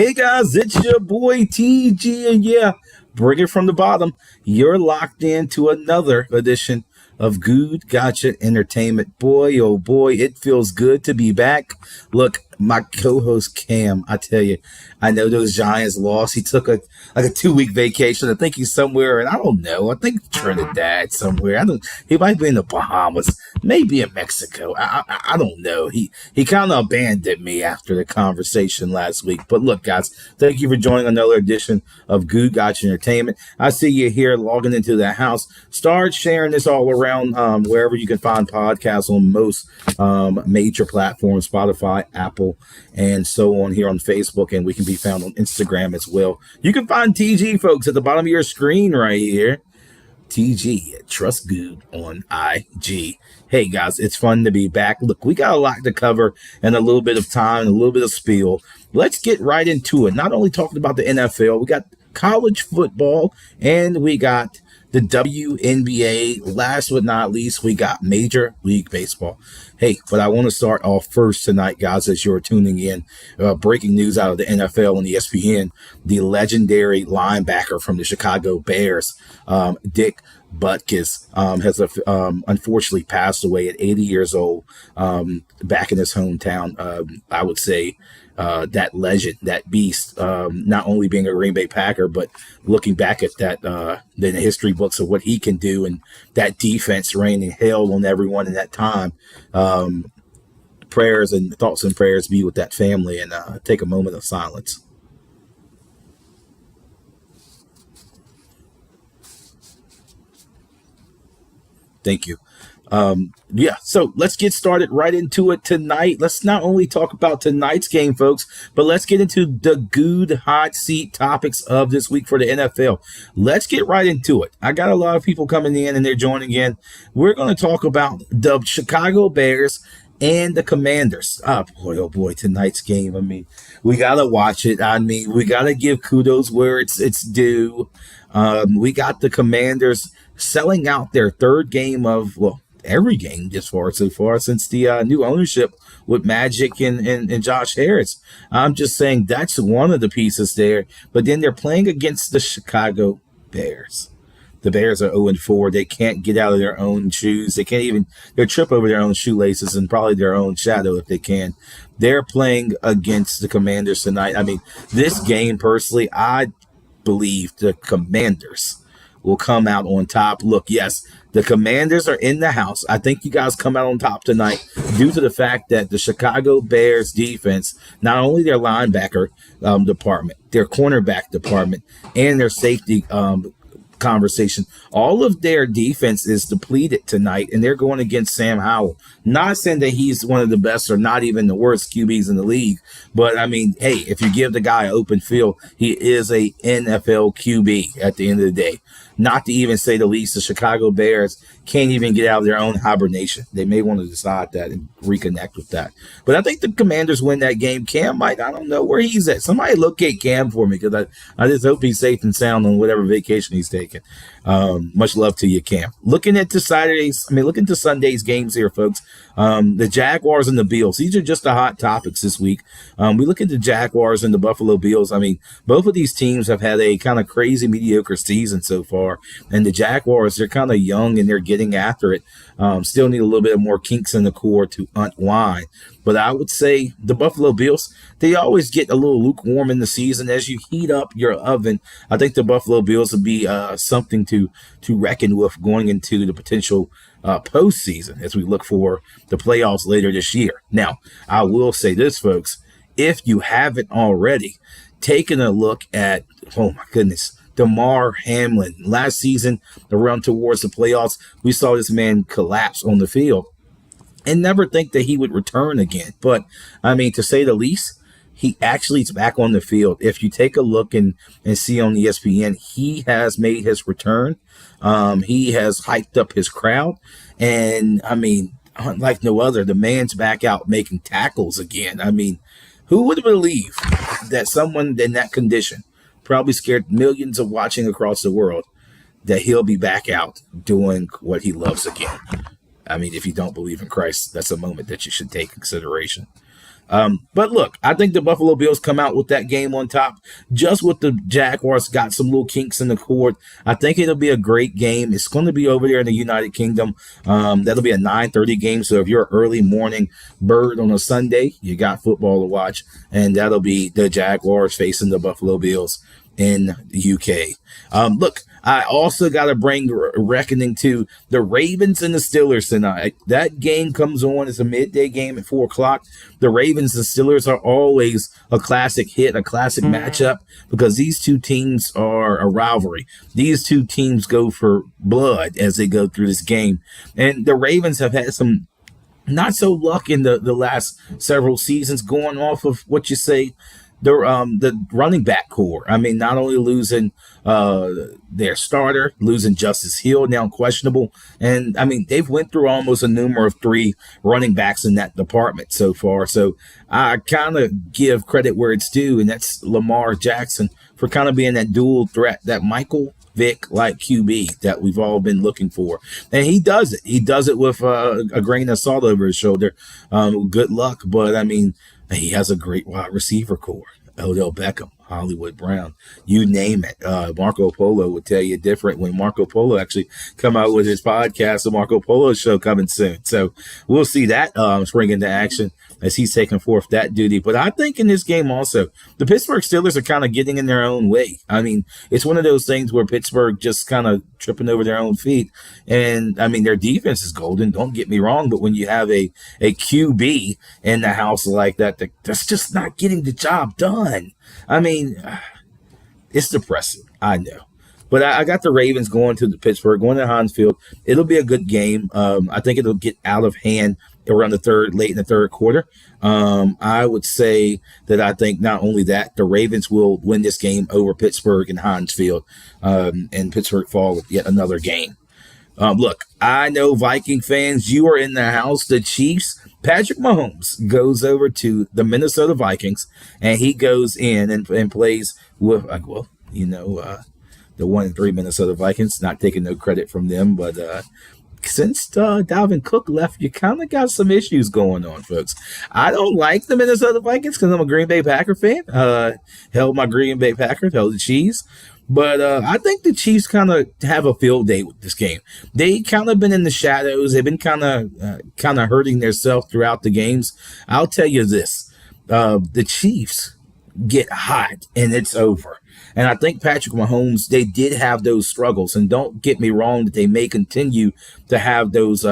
Hey guys, it's your boy TG, and yeah, bring it from the bottom. You're locked into another edition of Goode Gotcha Entertainment. Boy, oh boy, it feels good to be back. Look, my co-host Cam, I tell you, I know those Giants lost. He took a 2 week vacation. I think he's somewhere, and I don't know. I think Trinidad somewhere. I don't. He might be in the Bahamas, maybe in Mexico. I don't know. He kind of abandoned me after the conversation last week. But look, guys, thank you for joining another edition of Goode Gotcha Entertainment. I see you here logging into the house. Start sharing this all around wherever you can find podcasts on most major platforms, Spotify, Apple, and so on here on Facebook, and we can be found on Instagram as well. You can find TG, folks, at the bottom of your screen right here. TG, Trust Good on IG. Hey guys, it's fun to be back. Look, we got a lot to cover and a little bit of time, a little bit of spiel. Let's get right into it. Not only talking about the NFL, we got college football, and we got the WNBA. Last but not least, we got Major League Baseball. Hey, but I want to start off first tonight, guys, as you're tuning in. Breaking news out of the NFL and ESPN. The legendary linebacker from the Chicago Bears, Dick Butkus, has unfortunately passed away at 80 years old, back in his hometown. I would say that legend, that beast, not only being a Green Bay Packer, but looking back at that, the history books of what he can do, and that defense raining hell on everyone in that time. Prayers and thoughts and prayers be with that family, and take a moment of silence. Thank you. Yeah, so let's get started right into it tonight. Let's not only talk about tonight's game, folks, but let's get into the good hot seat topics of this week for the NFL. Let's get right into it. I got a lot of people coming in and they're joining in. We're going to talk about the Chicago Bears and the Commanders. Oh boy, tonight's game. I mean, we got to watch it. I mean, we got to give kudos where it's due. We got the Commanders selling out their third game of, well, every game so far since the new ownership with Magic and Josh Harris. I'm just saying that's one of the pieces there. But then they're playing against the Chicago Bears. The Bears are 0-4. They can't get out of their own shoes. They can't even, they'll trip over their own shoelaces and probably their own shadow if they can. They're playing against the Commanders tonight. I mean, this game, personally, I believe the Commanders will come out on top. Look, yes, the Commanders are in the house. I think you guys come out on top tonight due to the fact that the Chicago Bears defense, not only their linebacker department, their cornerback department, and their safety conversation, all of their defense is depleted tonight, and they're going against Sam Howell. Not saying that he's one of the best or not even the worst QBs in the league, but I mean, hey, if you give the guy an open field, he is a NFL QB at the end of the day. Not to even say the least, the Chicago Bears can't even get out of their own hibernation. They may want to decide that and reconnect with that. But I think the Commanders win that game. Cam might, I don't know where he's at. Somebody locate Cam for me, because I just hope he's safe and sound on whatever vacation he's taking. Much love to you, Cam. Looking to Sunday's games here, folks. The Jaguars and the Bills. These are just the hot topics this week. We look at the Jaguars and the Buffalo Bills. I mean, both of these teams have had a kind of crazy mediocre season so far. And the Jaguars, they're kind of young and they're getting after it. Still need a little bit more kinks in the core to unwind. But I would say the Buffalo Bills, they always get a little lukewarm in the season. As you heat up your oven, I think the Buffalo Bills will be something to reckon with going into the potential postseason as we look for the playoffs later this year. Now, I will say this, folks. If you haven't already taken a look at, oh my goodness, Damar Hamlin. Last season, around towards the playoffs, we saw this man collapse on the field and never think that he would return again. But, I mean, to say the least, he actually is back on the field. If you take a look and see on ESPN, he has made his return. He has hyped up his crowd. And, I mean, unlike no other, the man's back out making tackles again. I mean, who would believe that someone in that condition, probably scared millions of watching across the world, that he'll be back out doing what he loves again? I mean, if you don't believe in Christ, that's a moment that you should take consideration. But look, I think the Buffalo Bills come out with that game on top. Just with the Jaguars got some little kinks in the cord. I think it'll be a great game. It's going to be over there in the United Kingdom. That'll be a 9:30 game. So if you're an early morning bird on a Sunday, you got football to watch, and that'll be the Jaguars facing the Buffalo Bills in the UK. Look, I also got to bring reckoning to the Ravens and the Steelers tonight. That game comes on. It's a midday game at 4 o'clock. The Ravens and Steelers are always a classic hit, a classic matchup, because these two teams are a rivalry. These two teams go for blood as they go through this game. And the Ravens have had some not so luck in the last several seasons, going off of what you say, the running back core. I mean, not only losing their starter, losing Justice Hill, now questionable, and I mean they've went through almost a number of 3 running backs in that department so far. So I kind of give credit where it's due, and that's Lamar Jackson for kind of being that dual threat, that Michael Vick like QB that we've all been looking for. And he does it. He does it with a grain of salt over his shoulder. Good luck, but I mean, he has a great wide receiver core. Odell Beckham, Hollywood Brown, you name it. Marco Polo would tell you different when Marco Polo actually come out with his podcast, the Marco Polo show coming soon. So we'll see that spring into action as he's taking forth that duty. But I think in this game also, the Pittsburgh Steelers are kind of getting in their own way. I mean, it's one of those things where Pittsburgh just kind of tripping over their own feet. And I mean, their defense is golden, don't get me wrong, but when you have a QB in the house like that, that's just not getting the job done. I mean, it's depressing, I know. But I got the Ravens going to the Pittsburgh, going to Heinz Field. It'll be a good game. I think it'll get out of hand around late in the third quarter. I would say that I think not only that, the Ravens will win this game over Pittsburgh and Heinz Field, and Pittsburgh fall with yet another game. Look, I know Viking fans, you are in the house. The Chiefs, Patrick Mahomes goes over to the Minnesota Vikings, and he goes in and plays with, the 1-3 Minnesota Vikings. Not taking no credit from them, but since Dalvin Cook left, you kind of got some issues going on, folks. I don't like the Minnesota Vikings because I'm a Green Bay Packer fan. Held my Green Bay Packers, held the Chiefs. But I think the Chiefs kind of have a field day with this game. They kind of been in the shadows. They've been kind of hurting themselves throughout the games. I'll tell you this. The Chiefs get hot, and it's over. And I think Patrick Mahomes, they did have those struggles. And don't get me wrong that they may continue to have those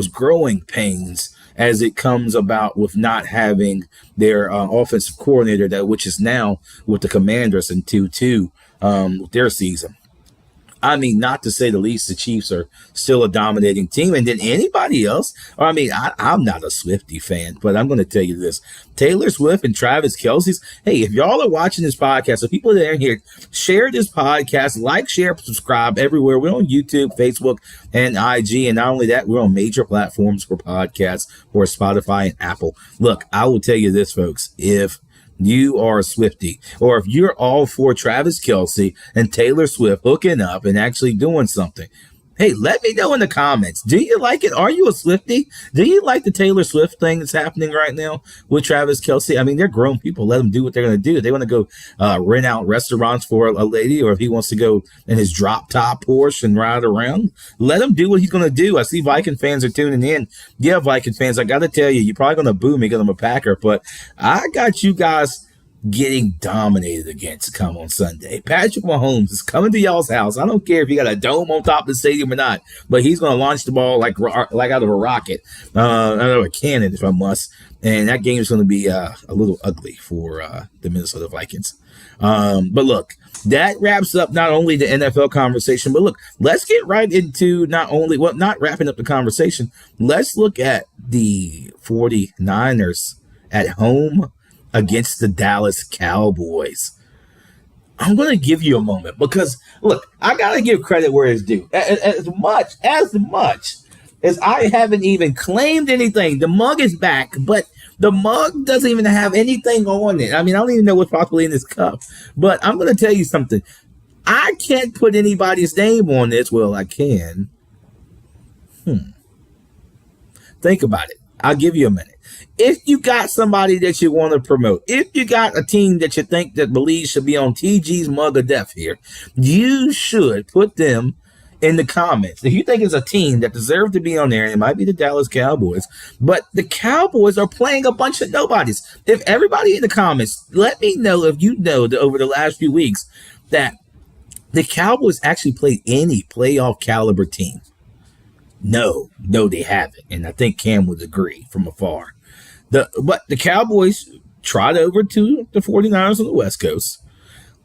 growing pains as it comes about with not having their offensive coordinator, which is now with the Commanders in 2-2 with their season. I mean, not to say the least, the Chiefs are still a dominating team. And then anybody else, I mean, I'm not a Swiftie fan, but I'm going to tell you this. Taylor Swift and Travis Kelce's, hey, if y'all are watching this podcast, so people that are here, share this podcast, like, share, subscribe everywhere. We're on YouTube, Facebook, and IG. And not only that, we're on major platforms for podcasts, or Spotify and Apple. Look, I will tell you this, folks. If you are a Swiftie, or if you're all for Travis Kelce and Taylor Swift hooking up and actually doing something, hey, let me know in the comments. Do you like it? Are you a Swiftie? Do you like the Taylor Swift thing that's happening right now with Travis Kelce? I mean, they're grown people. Let them do what they're going to do. If they want to go rent out restaurants for a lady, or if he wants to go in his drop top Porsche and ride around, let him do what he's going to do. I see Viking fans are tuning in. Yeah, Viking fans, I got to tell you, you're probably going to boo me because I'm a Packer, but I got you guys getting dominated against come on Sunday. Patrick Mahomes is coming to y'all's house. I don't care if you got a dome on top of the stadium or not, but he's going to launch the ball like out of a rocket, out of a cannon, if I must. And that game is going to be a little ugly for the Minnesota Vikings. But look, that wraps up not only the NFL conversation, but look, let's get right into not wrapping up the conversation. Let's look at the 49ers at home against the Dallas Cowboys. I'm going to give you a moment because, look, I got to give credit where it's due. As much as I haven't even claimed anything, the mug is back, but the mug doesn't even have anything on it. I mean, I don't even know what's possibly in this cup, but I'm going to tell you something. I can't put anybody's name on this. Well, I can. Think about it. I'll give you a minute. If you got somebody that you want to promote, if you got a team that you think that believes should be on TG's mug of death here, you should put them in the comments. If you think it's a team that deserves to be on there, it might be the Dallas Cowboys, but the Cowboys are playing a bunch of nobodies. If everybody in the comments, let me know if you know that over the last few weeks that the Cowboys actually played any playoff caliber team. No, they haven't. And I think Cam would agree from afar. But the Cowboys trot over to the 49ers on the West Coast.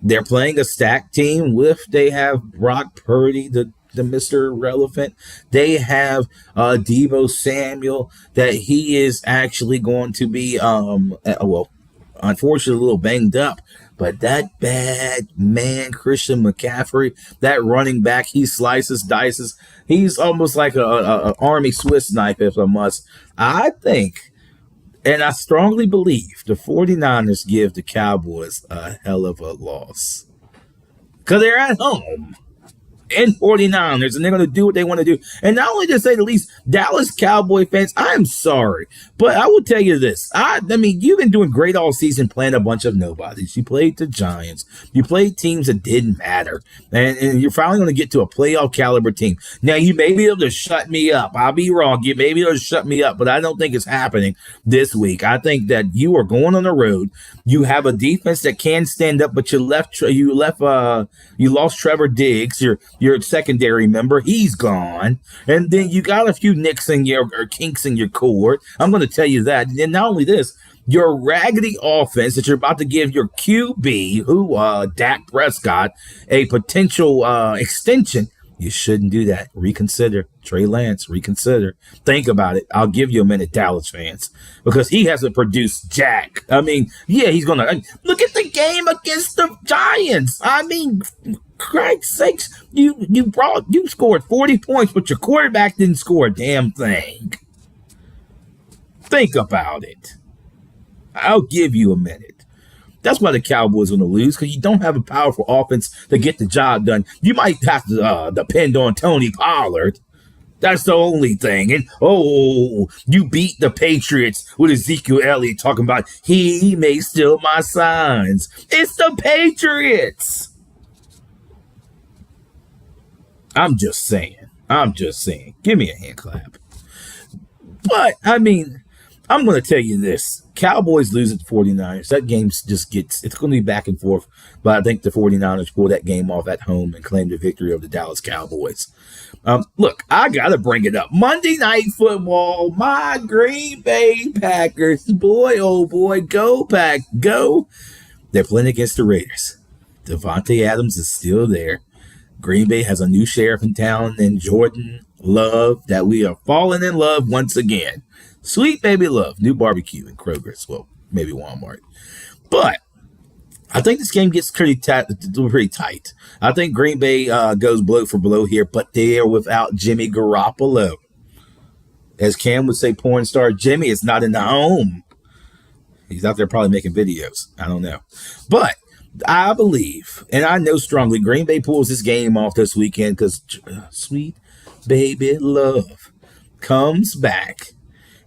They're playing a stacked team they have Brock Purdy, the Mr. Relevant. They have Deebo Samuel, that he is actually going to be, unfortunately, a little banged up. But that bad man, Christian McCaffrey, that running back, he slices, dices. He's almost like a Army Swiss knife, if I must. I think, and I strongly believe, the 49ers give the Cowboys a hell of a loss. Because they're at home. And 49ers, and they're going to do what they want to do. And not only to say the least, Dallas Cowboy fans, I'm sorry, but I will tell you this. I mean, you've been doing great all season playing a bunch of nobodies. You played the Giants. You played teams that didn't matter. And you're finally going to get to a playoff caliber team. Now, you may be able to shut me up. I'll be wrong. You may be able to shut me up, but I don't think it's happening this week. I think that you are going on the road. You have a defense that can stand up, but you lost Trevor Diggs, your secondary member. He's gone. And then you got a few nicks in or kinks in your cord. I'm going to tell you that. And not only this, your raggedy offense that you're about to give your QB, Dak Prescott, a potential extension. You shouldn't do that. Reconsider. Trey Lance, reconsider. Think about it. I'll give you a minute, Dallas fans, because he hasn't produced jack. I mean, yeah, he's going to look at the game against the Giants. I mean, Christ's sakes, you scored 40 points, but your quarterback didn't score a damn thing. Think about it. I'll give you a minute. That's why the Cowboys are going to lose, because you don't have a powerful offense to get the job done. You might have to depend on Tony Pollard. That's the only thing. And, you beat the Patriots with Ezekiel Elliott talking about he may steal my signs. It's the Patriots. I'm just saying. Give me a hand clap. But, I mean, I'm going to tell you this. Cowboys lose at the 49ers. That game it's going to be back and forth. But I think the 49ers pull that game off at home and claim the victory of the Dallas Cowboys. Look, I got to bring it up. Monday Night Football, my Green Bay Packers. Boy, oh boy, go Pack, go. They're playing against the Raiders. Devontae Adams is still there. Green Bay has a new sheriff in town named Jordan Love, that we are falling in love once again. Sweet baby love. New barbecue in Kroger's. Well, maybe Walmart. But I think this game gets pretty tight. I think Green Bay goes blow for blow here, but they are without Jimmy Garoppolo. As Cam would say, porn star Jimmy is not in the home. He's out there probably making videos. I don't know. But I believe, and I know strongly, Green Bay pulls this game off this weekend because sweet baby love comes back.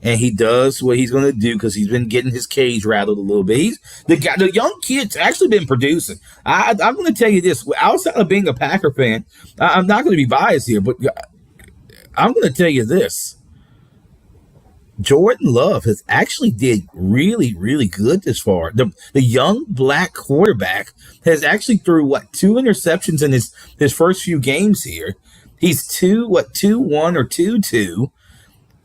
And he does what he's going to do because he's been getting his cage rattled a little bit. The young kid's actually been producing. I'm going to tell you this. Outside of being a Packer fan, I'm not going to be biased here, but I'm going to tell you this. Jordan Love has actually did really, really good this far. The young black quarterback has actually threw, 2 interceptions in his first few games here. He's 2-1 or 2-2.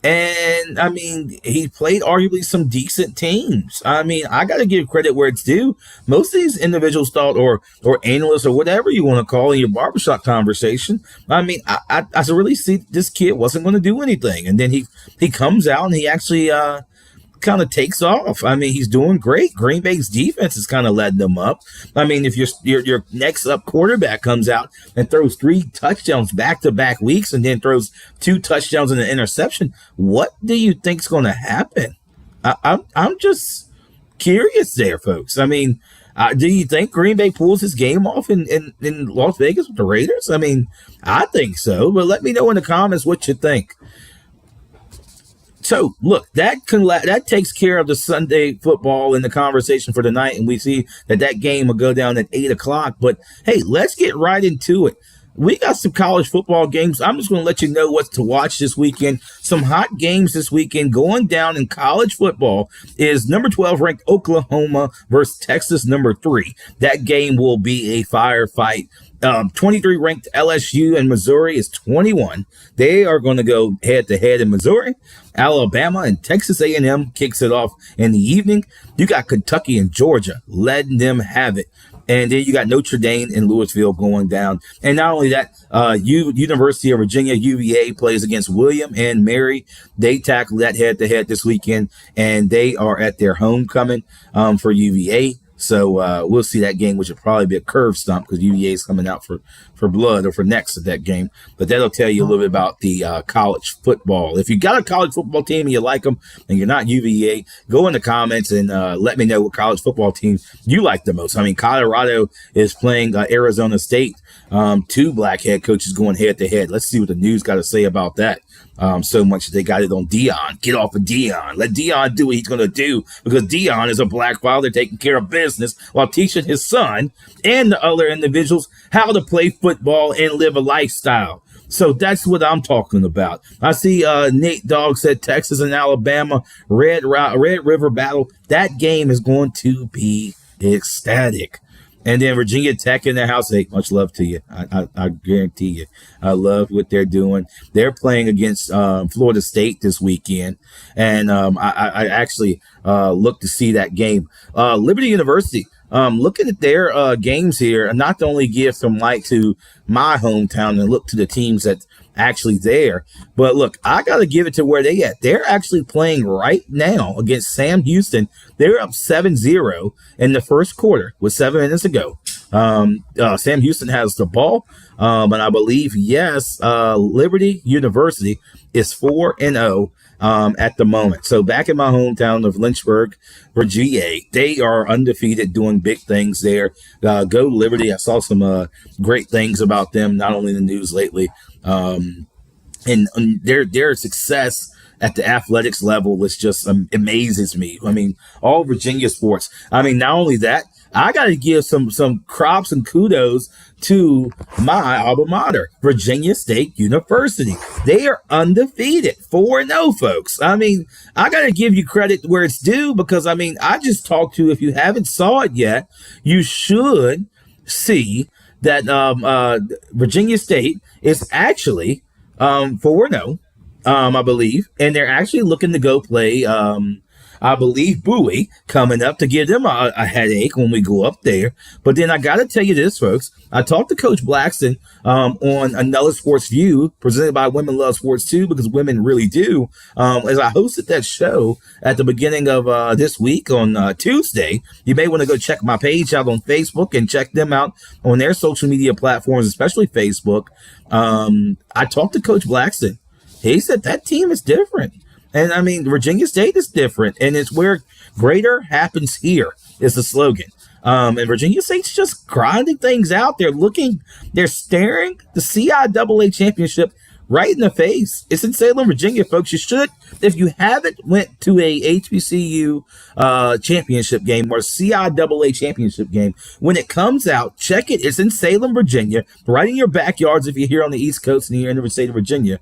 And, I mean, he played arguably some decent teams. I mean, I got to give credit where it's due. Most of these individuals thought, or analysts, or whatever you want to call in your barbershop conversation, I mean, I really see this kid wasn't going to do anything. And then he comes out and he actually kind of takes off. I mean, he's doing great. Green Bay's defense is kind of letting them up. I mean, if your next up quarterback comes out and throws 3 touchdowns back-to-back weeks and then throws 2 touchdowns and an interception, what do you think's going to happen? I'm just curious there, folks. I mean, do you think Green Bay pulls this game off in Las Vegas with the Raiders? I mean, I think so, but let me know in the comments what you think. So look, that takes care of the Sunday football in the conversation for tonight, and we see that game will go down at 8 o'clock. But hey, let's get right into it. We got some college football games. I'm just going to let you know what to watch this weekend. Some hot games this weekend going down in college football is number 12 ranked Oklahoma versus Texas number 3. That game will be a firefight. 23 ranked LSU and Missouri is 21. They are going to go head to head in Missouri. Alabama and Texas A&M kicks it off in the evening. You got Kentucky and Georgia letting them have it. And then you got Notre Dame and Louisville going down. And not only that, University of Virginia, UVA, plays against William and Mary. They tackle that head-to-head this weekend, and they are at their homecoming for UVA. So we'll see that game, which will probably be a curve stomp because UVA is coming out for blood or for next at that game. But that'll tell you a little bit about the college football. If you got a college football team and you like them and you're not UVA, go in the comments and let me know what college football team you like the most. I mean, Colorado is playing Arizona State. 2 black head coaches going head-to-head. Let's see what the news got to say about that. So much that they got it on Deion. Get off of Deion. Let Deion do what he's going to do because Deion is a black father taking care of business while teaching his son and the other individuals how to play football and live a lifestyle. So that's what I'm talking about. I see Nate Dogg said Texas and Alabama, Red River battle. That game is going to be ecstatic. And then Virginia Tech in their house. Hey, much love to you. I guarantee you. I love what they're doing. They're playing against Florida State this weekend. And I actually look to see that game. Liberty University, looking at their games here, and not to only give some light to my hometown and look to the teams that actually there. But look, I got to give it to where they at. They're actually playing right now against Sam Houston. They're up 7-0 in the first quarter with 7 minutes to go. Sam Houston has the ball. And I believe, yes, Liberty University is 4-0 at the moment. So back in my hometown of Lynchburg, Virginia, they are undefeated, doing big things there. Go Liberty. I saw some great things about them, not only in the news lately, and their success at the athletics level was just amazes me. I mean, all Virginia sports. I mean, not only that, I got to give some props and kudos to my alma mater, Virginia State University. They are undefeated, 4-0, folks. I mean, I got to give you credit where it's due because, I mean, I just talked to, if you haven't saw it yet, you should see that Virginia State is actually 4-0, I believe, and they're actually looking to go play I believe Bowie coming up to give them a headache when we go up there. But then I got to tell you this, folks. I talked to Coach Blackston on Another Sports View, presented by Women Love Sports Too, because women really do. As I hosted that show at the beginning of this week on Tuesday, you may want to go check my page out on Facebook and check them out on their social media platforms, especially Facebook. I talked to Coach Blackston. He said that team is different. And I mean, Virginia State is different, and it's where greater happens here is the slogan. And Virginia State's just grinding things out. They're staring the CIAA championship right in the face. It's in Salem, Virginia, folks. You should, if you haven't went to a HBCU championship game or CIAA championship game, when it comes out, check it. It's in Salem, Virginia, right in your backyards if you're here on the East Coast and you're in the state of Virginia.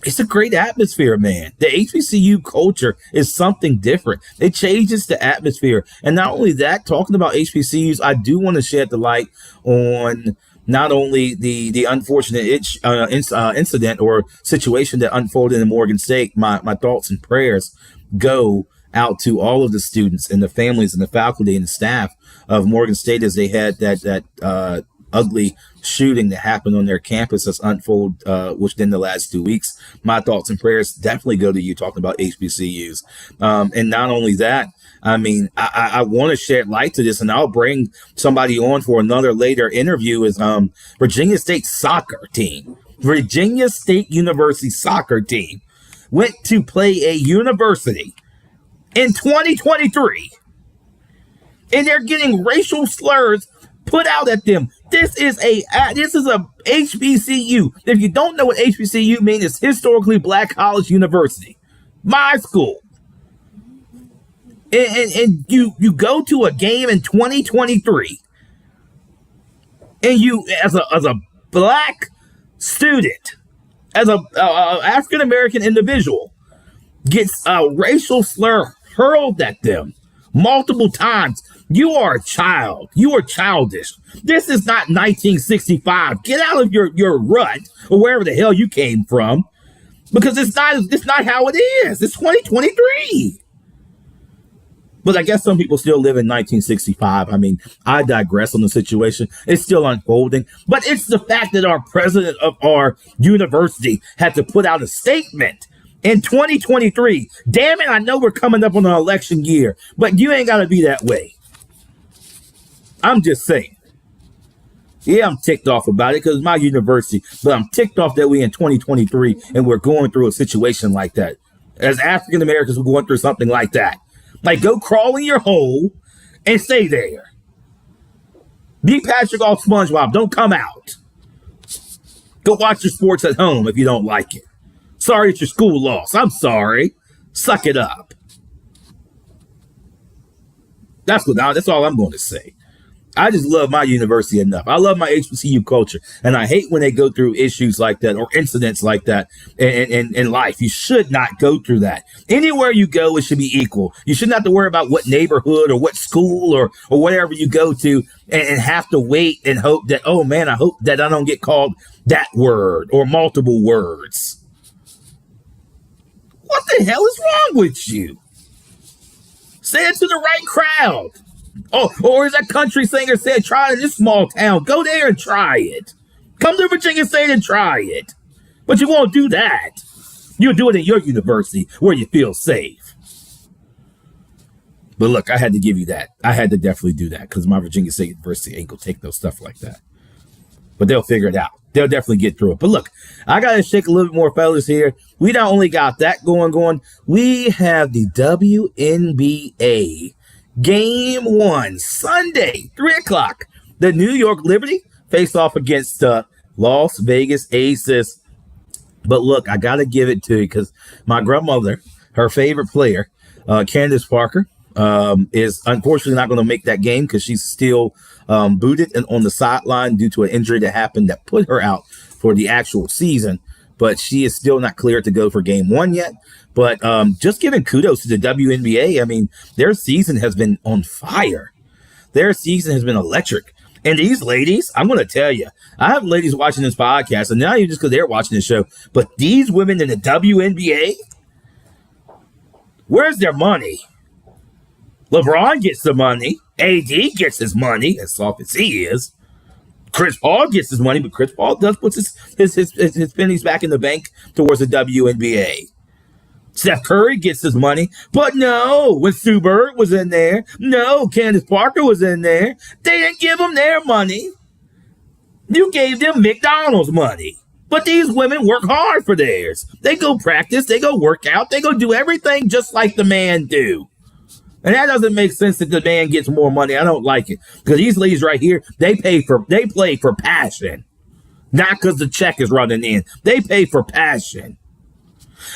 It's a great atmosphere, man. The HBCU culture is something different. It changes the atmosphere. And not only that, talking about HBCUs, I do want to shed the light on not only the unfortunate incident or situation that unfolded in Morgan State. My thoughts and prayers go out to all of the students and the families and the faculty and the staff of Morgan State as they had that ugly shooting that happened on their campus that's unfolded within the last 2 weeks. My thoughts and prayers definitely go to you talking about HBCUs. And not only that, I mean, I want to shed light to this, and I'll bring somebody on for another later interview is Virginia State soccer team. Virginia State University soccer team went to play a university in 2023, and they're getting racial slurs put out at them. This is a HBCU. If you don't know what HBCU means, it's historically black college university. My school. And you go to a game in 2023, and you as a black student, as a African American individual, gets a racial slur hurled at them multiple times. You are a child. You are childish. This is not 1965. Get out of your rut or wherever the hell you came from, because it's not how it is. It's 2023. But I guess some people still live in 1965. I mean, I digress on the situation. It's still unfolding. But it's the fact that our president of our university had to put out a statement in 2023. Damn it, I know we're coming up on an election year, but you ain't got to be that way. I'm just saying. Yeah, I'm ticked off about it because it's my university, but I'm ticked off that we in 2023 and we're going through a situation like that. As African Americans, we're going through something like that. Like, go crawl in your hole and stay there. Be Patrick off SpongeBob. Don't come out. Go watch your sports at home if you don't like it. Sorry that your school lost. I'm sorry. Suck it up. That's all I'm going to say. I just love my university enough. I love my HBCU culture. And I hate when they go through issues like that or incidents like that in life. You should not go through that. Anywhere you go, it should be equal. You shouldn't have to worry about what neighborhood or what school or whatever you go to and have to wait and hope that, oh man, I hope that I don't get called that word or multiple words. What the hell is wrong with you? Say it to the right crowd. Oh, or as that country singer said, try it in this small town. Go there and try it. Come to Virginia State and try it. But you won't do that. You'll do it in your university where you feel safe. But look, I had to give you that. I had to definitely do that because my Virginia State University ain't gonna take no stuff like that. But they'll figure it out. They'll definitely get through it. But look, I got to shake a little bit more feathers here. We not only got that going. We have the WNBA. Game 1, Sunday, 3 o'clock. The New York Liberty face off against Las Vegas Aces. But look, I got to give it to you because my grandmother, her favorite player, Candace Parker, is unfortunately not going to make that game because she's still booted and on the sideline due to an injury that happened that put her out for the actual season. But she is still not cleared to go for game 1 yet. But just giving kudos to the WNBA. I mean, their season has been on fire. Their season has been electric. And these ladies, I'm going to tell you, I have ladies watching this podcast, and not even just because they're watching the show, but these women in the WNBA, where's their money? LeBron gets the money. AD gets his money, as soft as he is. Chris Paul gets his money, but Chris Paul does put his pennies back in the bank towards the WNBA. Steph Curry gets his money, but no, when Sue Bird was in there, no, Candace Parker was in there, they didn't give them their money. You gave them McDonald's money. But these women work hard for theirs. They go practice, they go work out, they go do everything just like the man do. And that doesn't make sense that the man gets more money. I don't like it. Because these ladies right here, they play for passion. Not because the check is running in. They pay for passion.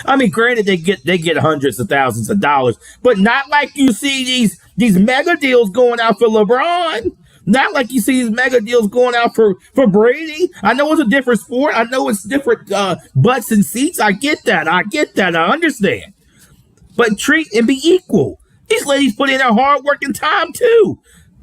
I mean, granted, they get hundreds of thousands of dollars, but not like you see these mega deals going out for LeBron. Not like you see these mega deals going out for Brady. I know it's a different sport. I know it's different butts and seats. I get that. I understand. But treat and be equal. These ladies put in their hard work and time too.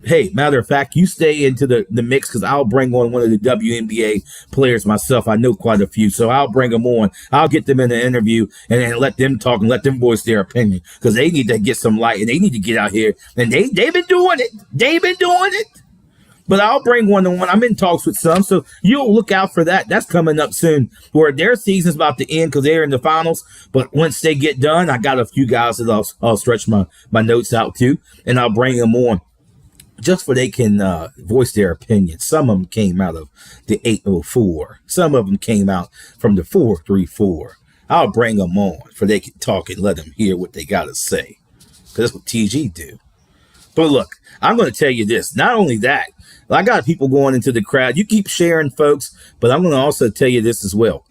Hey, matter of fact, you stay into the mix because I'll bring on one of the WNBA players myself. I know quite a few, so I'll bring them on. I'll get them in the interview and then let them talk and let them voice their opinion because they need to get some light and they need to get out here. And they've been doing it. They've been doing it. But I'll bring one-on-one. I'm in talks with some, so you'll look out for that. That's coming up soon, where their season's about to end because they're in the finals. But once they get done, I got a few guys that I'll stretch my notes out to, and I'll bring them on just so they can voice their opinion. Some of them came out of the 804. Some of them came out from the 434. I'll bring them on so they can talk and let them hear what they got to say because that's what TG do. But look, I'm going to tell you this. Not only that, I got people going into the crowd. You keep sharing, folks, but I'm going to also tell you this as well.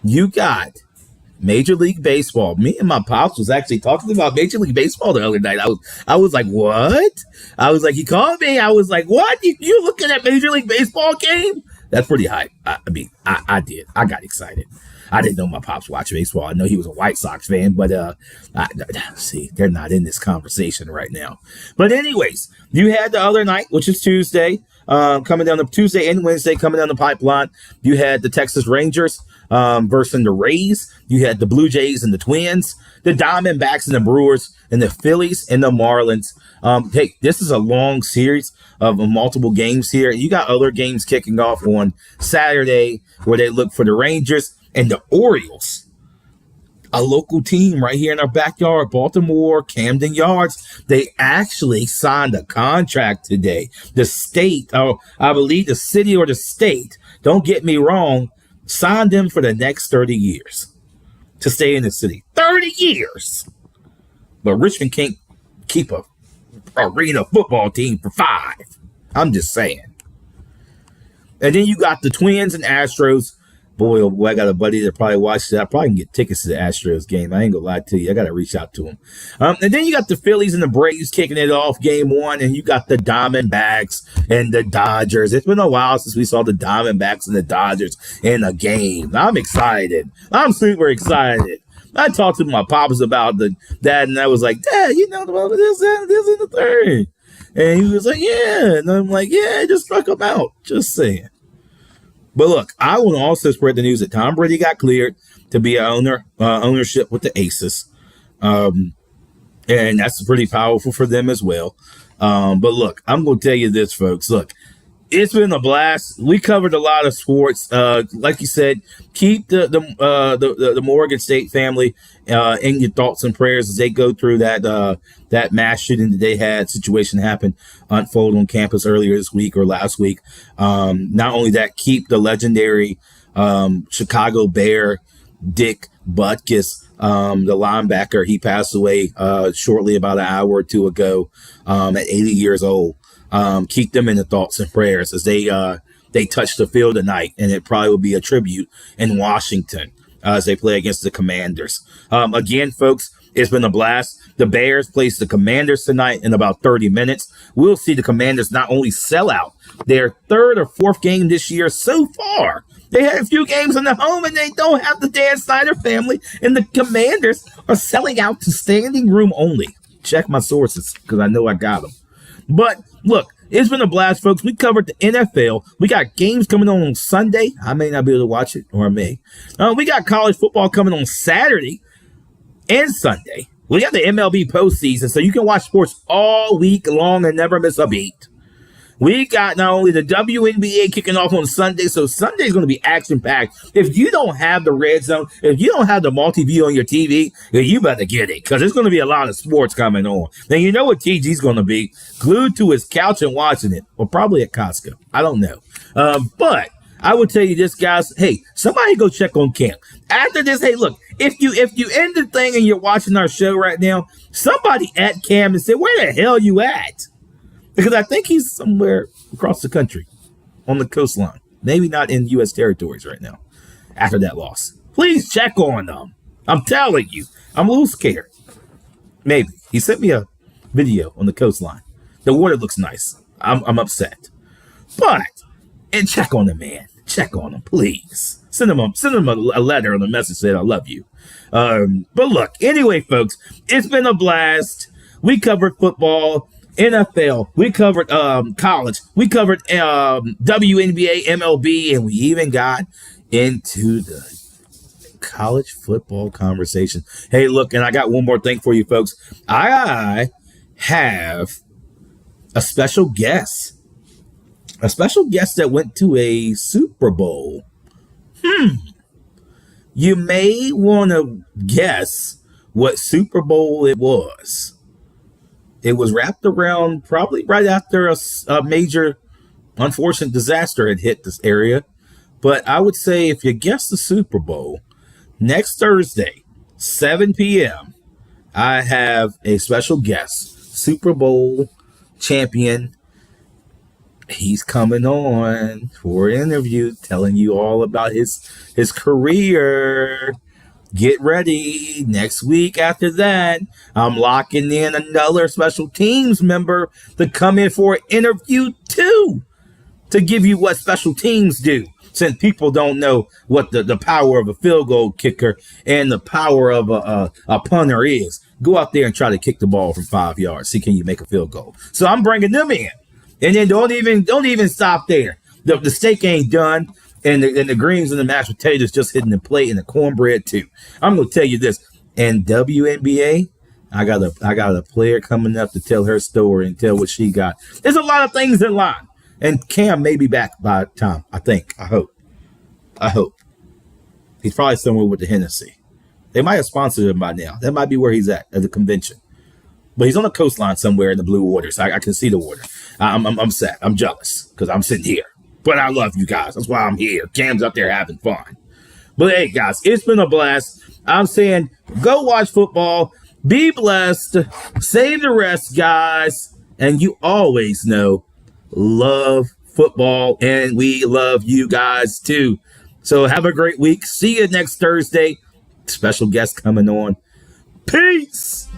You got Major League Baseball. Me and my pops was actually talking about Major League Baseball the other night. I was like, what? I was like, he called me. I was like, what? You looking at Major League Baseball game? That's pretty hype. I did. I got excited. I didn't know my pops watched baseball. I know he was a White Sox fan, but see, they're not in this conversation right now. But anyways, you had the other night, which is Tuesday, coming down the Tuesday and Wednesday coming down the pipeline. You had the Texas Rangers versus the Rays. You had the Blue Jays and the Twins, the Diamondbacks and the Brewers, and the Phillies and the Marlins. Hey, this is a long series of multiple games here. You got other games kicking off on Saturday where they look for the Rangers and the Orioles, a local team right here in our backyard, Baltimore, Camden Yards. They actually signed a contract today. The state, I believe the city or the state, don't get me wrong, signed them for the next 30 years to stay in the city. 30 years! But Richmond can't keep a arena football team for 5. I'm just saying. And then you got the Twins and Astros. Boy, oh boy, I got a buddy that probably watched it. I probably can get tickets to the Astros game. I ain't gonna lie to you. I got to reach out to him. And then you got the Phillies and the Braves kicking it off game 1. And you got the Diamondbacks and the Dodgers. It's been a while since we saw the Diamondbacks and the Dodgers in a game. I'm excited. I'm super excited. I talked to my pops about that, and I was like, Dad, you know about this and the third. And he was like, yeah. And I'm like, yeah, I just struck him out. Just saying. But look, I want to also spread the news that Tom Brady got cleared to be an ownership with the Aces. And that's pretty powerful for them as well. But look, I'm going to tell you this, folks. Look, it's been a blast. We covered a lot of sports. Like you said, keep the Morgan State family in your thoughts and prayers as they go through that mass shooting that they had situation happen unfold on campus earlier this week or last week. Not only that, keep the legendary Chicago Bear Dick Butkus, the linebacker. He passed away shortly about an hour or two ago at 80 years old. Keep them in the thoughts and prayers as they touch the field tonight, and it probably will be a tribute in Washington as they play against the Commanders. Again, folks, it's been a blast. The Bears place the Commanders tonight in about 30 minutes. We'll see the Commanders not only sell out their 3rd or 4th game this year so far. They had a few games in the home, and they don't have the Dan Snyder family, and the Commanders are selling out to standing room only. Check my sources, because I know I got them. But look, it's been a blast, folks. We covered the NFL. We got games coming on Sunday. I may not be able to watch it, or I may. We got college football coming on Saturday and Sunday. We got the MLB postseason, so you can watch sports all week long and never miss a beat. We got not only the WNBA kicking off on Sunday, so Sunday's going to be action-packed. If you don't have the Red Zone, if you don't have the multi-view on your TV, then you better get it, because there's going to be a lot of sports coming on. Now, you know what TG's going to be? Glued to his couch and watching it, or probably at Costco. I don't know. But I would tell you this, guys. Hey, somebody go check on Cam. After this, hey, look, if you end the thing and you're watching our show right now, somebody at Cam and say, where the hell you at? Because I think he's somewhere across the country on the coastline. Maybe not in U.S. territories right now after that loss. Please check on them. I'm telling you. I'm a little scared. Maybe. He sent me a video on the coastline. The water looks nice. I'm upset. But, and check on the man. Check on him, please. Send him a letter and a message saying I love you. But look, anyway, folks, it's been a blast. We covered football, NFL, we covered college, we covered WNBA, MLB, and we even got into the college football conversation. Hey, look, and I got one more thing for you, folks. I have a special guest that went to a Super Bowl. You may want to guess what Super Bowl it was. It was wrapped around probably right after a major unfortunate disaster had hit this area. But I would say if you guess the Super Bowl, next Thursday, 7 p.m., I have a special guest, Super Bowl champion. He's coming on for an interview, telling you all about his career. Get ready. Next week after that, I'm locking in another special teams member to come in for an interview too, to give you what special teams do. Since people don't know what the power of a field goal kicker and the power of a punter is, go out there and try to kick the ball from 5 yards. See, can you make a field goal? So I'm bringing them in. And then don't even stop there. The steak ain't done, and the greens and the mashed potatoes just hitting the plate, and the cornbread too. I'm gonna tell you this. And WNBA, I got a player coming up to tell her story and tell what she got. There's a lot of things in line. And Cam may be back by time. I think. I hope. He's probably somewhere with the Hennessy. They might have sponsored him by now. That might be where he's at the convention. But he's on the coastline somewhere in the blue waters. I can see the water. I'm sad. I'm jealous because I'm sitting here. But I love you guys. That's why I'm here. Cam's up there having fun. But hey, guys, it's been a blast. I'm saying go watch football. Be blessed. Save the rest, guys. And you always know, love football. And we love you guys, too. So have a great week. See you next Thursday. Special guest coming on. Peace.